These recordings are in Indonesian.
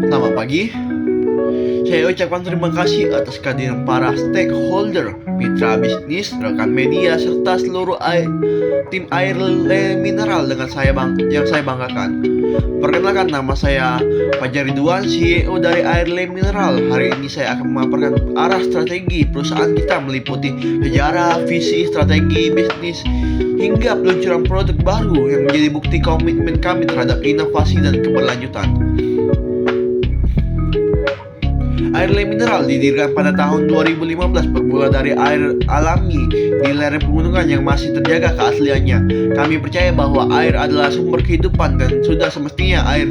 Selamat pagi. Saya ucapkan terima kasih atas kehadiran para stakeholder, mitra bisnis, rekan media, serta seluruh tim Airlay Mineral yang saya banggakan. Perkenalkan, nama saya Fajar Ridwan, CEO dari Airlay Mineral. Hari ini saya akan memaparkan arah strategi perusahaan kita meliputi sejarah, visi, strategi bisnis, hingga peluncuran produk baru yang menjadi bukti komitmen kami terhadap inovasi dan keberlanjutan. Airlay Mineral didirikan pada tahun 2015 bermula dari air alami di lereng pegunungan yang masih terjaga keasliannya. Kami percaya bahwa air adalah sumber kehidupan dan sudah semestinya air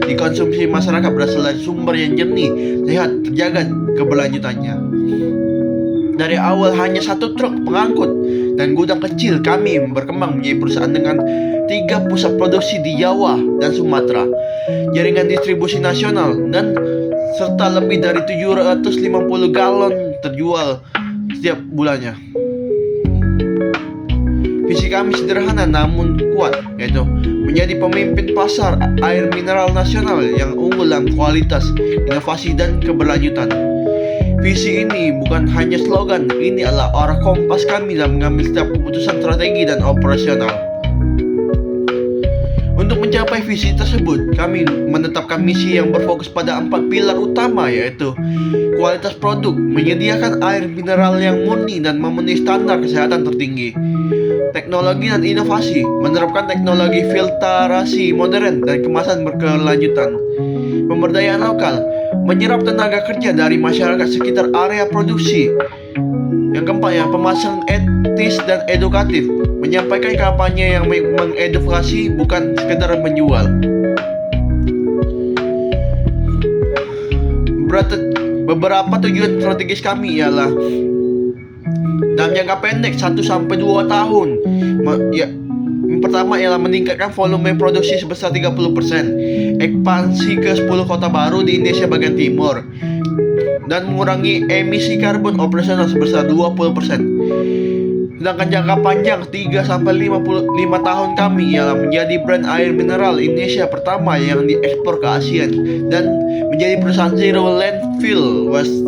dikonsumsi masyarakat berasal dari sumber yang jernih, sehat, terjaga keberlanjutannya. Dari awal hanya satu truk pengangkut dan gudang kecil, kami berkembang menjadi perusahaan dengan 3 pusat produksi di Jawa dan Sumatera, jaringan distribusi nasional, dan serta lebih dari 750 galon terjual setiap bulannya. Visi kami sederhana namun kuat, yaitu menjadi pemimpin pasar air mineral nasional yang unggul dalam kualitas, inovasi, dan keberlanjutan. Visi ini bukan hanya slogan, ini adalah arah kompas kami dalam mengambil setiap keputusan strategi dan operasional. Untuk mencapai visi tersebut, kami menetapkan misi yang berfokus pada 4 pilar utama, yaitu kualitas produk, menyediakan air mineral yang murni dan memenuhi standar kesehatan tertinggi. Teknologi dan inovasi, menerapkan teknologi filtrasi modern dan kemasan berkelanjutan. Pemberdayaan lokal, menyerap tenaga kerja dari masyarakat sekitar area produksi. Yang keempat, pemasaran etis dan edukatif, menyampaikan kampanye yang mengedukasi, bukan sekedar menjual. Beberapa tujuan strategis kami ialah dalam jangka pendek 1-2 tahun. Yang pertama ialah meningkatkan volume produksi sebesar 30%, ekspansi ke 10 kota baru di Indonesia bagian timur, dan mengurangi emisi karbon operasional sebesar 20%. Sedangkan jangka panjang 3-5 tahun kami ialah menjadi brand air mineral Indonesia pertama yang diekspor ke ASEAN dan menjadi perusahaan zero landfill waste.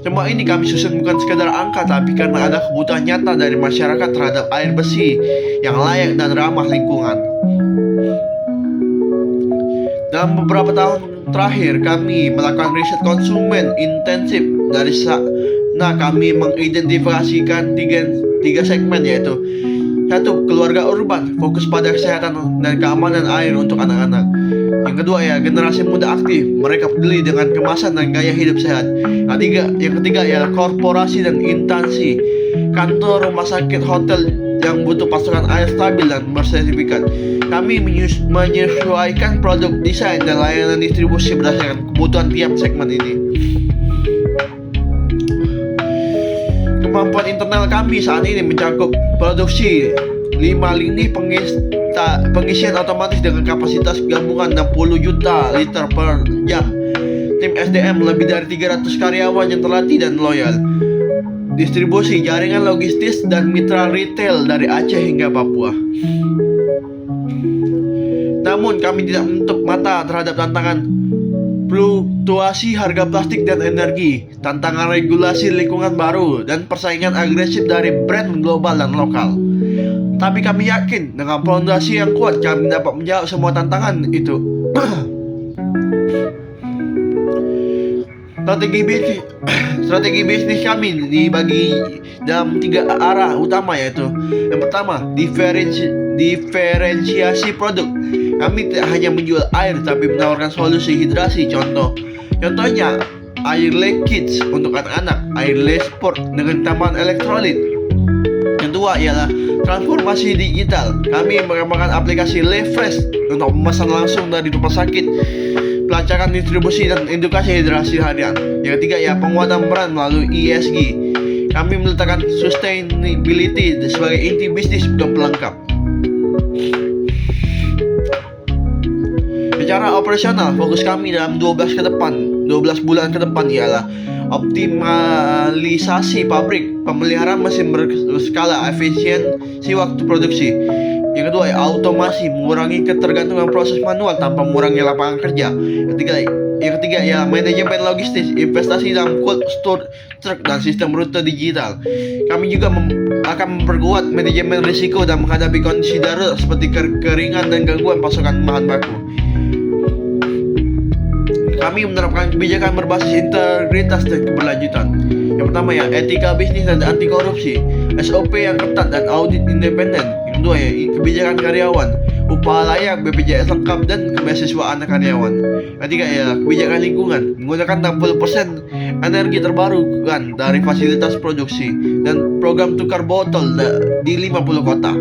Semua ini kami susun bukan sekadar angka, tapi karena ada kebutuhan nyata dari masyarakat terhadap air bersih yang layak dan ramah lingkungan. Dalam beberapa tahun terakhir, kami melakukan riset konsumen intensif. Dari sana kami mengidentifikasikan tiga segmen, yaitu 1. Keluarga urban, fokus pada kesehatan dan keamanan air untuk anak-anak. Yang kedua generasi muda aktif, mereka peduli dengan kemasan dan gaya hidup sehat. Yang ketiga ialah korporasi dan instansi, kantor, rumah sakit, hotel yang butuh pasokan air stabil dan bersertifikat. Kami menyesuaikan produk, desain, dan layanan distribusi berdasarkan kebutuhan tiap segmen ini. Kemampuan internal kami saat ini mencakup produksi 5 lini pengisian otomatis dengan kapasitas gabungan 60 juta liter per jam. Tim SDM lebih dari 300 karyawan yang terlatih dan loyal. Distribusi, jaringan logistis, dan mitra retail dari Aceh hingga Papua. Namun kami tidak menutup mata terhadap tantangan fluktuasi harga plastik dan energi, tantangan regulasi lingkungan baru, dan persaingan agresif dari brand global dan lokal. Tapi kami yakin dengan fondasi yang kuat kami dapat menjawab semua tantangan itu. Strategi bisnis kami dibagi dalam 3 arah utama, yaitu yang pertama, diferensiasi produk. Kami tidak hanya menjual air tapi menawarkan solusi hidrasi. Contohnya Airlay Kids untuk anak-anak, Airlay Sport dengan tambahan elektrolit. Yang kedua ialah transformasi digital. Kami mengembangkan aplikasi Layfresh untuk memesan langsung dari rumah sakit, pelacakan distribusi, dan edukasi hidrasi harian. Yang ketiga penguatan brand melalui ESG. Kami meletakkan sustainability sebagai inti bisnis, bukan pelengkap. Secara operasional, fokus kami dalam 12 bulan ke depan ialah optimalisasi pabrik, pemeliharaan mesin berskala, efisiensi waktu produksi, Yang kedua, automasi, mengurangi ketergantungan proses manual tanpa mengurangi lapangan kerja. Yang ketiga ya, manajemen logistik, investasi dalam cold store, truk, dan sistem rute digital. Kami juga akan memperkuat manajemen risiko dan menghadapi kondisi darurat seperti kekeringan dan gangguan pasokan bahan baku. Kami menerapkan kebijakan berbasis integritas dan keberlanjutan. Yang pertama ya, etika bisnis dan anti korupsi, SOP yang ketat dan audit independen. Yang kedua ya, kebijakan karyawan, upah layak, BPJS lengkap, dan kebeasiswaan karyawan. Yang ketiga ya, kebijakan lingkungan, menggunakan 60% energi terbarukan dari fasilitas produksi, dan program tukar botol di 50 kota.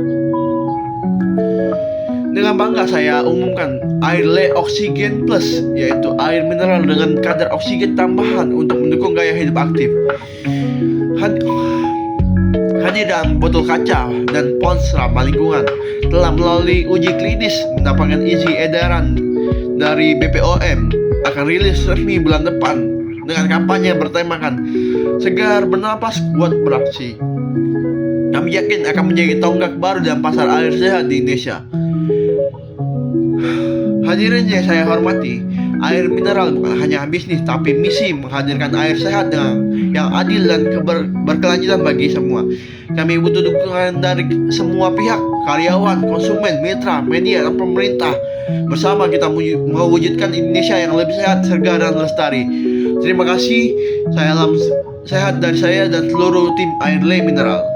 Dengan bangga saya umumkan Airly Oxygen Plus, yaitu air mineral dengan kadar oksigen tambahan untuk mendukung gaya hidup aktif. Hadir dalam botol kaca dan pons ramah lingkungan, telah melalui uji klinis, mendapatkan izin edaran dari BPOM, akan rilis resmi bulan depan dengan kampanye bertemakan segar bernapas, kuat beraksi. Kami yakin akan menjadi tonggak baru dalam pasar air sehat di Indonesia. Hadirin yang saya hormati, air mineral bukan hanya bisnis, tapi misi menghadirkan air sehat yang adil dan berkelanjutan bagi semua. Kami butuh dukungan dari semua pihak, karyawan, konsumen, mitra, media, dan pemerintah. Bersama kita mewujudkan Indonesia yang lebih sehat, segar, dan lestari. Terima kasih. Salam sehat dari saya dan seluruh tim Airly Mineral.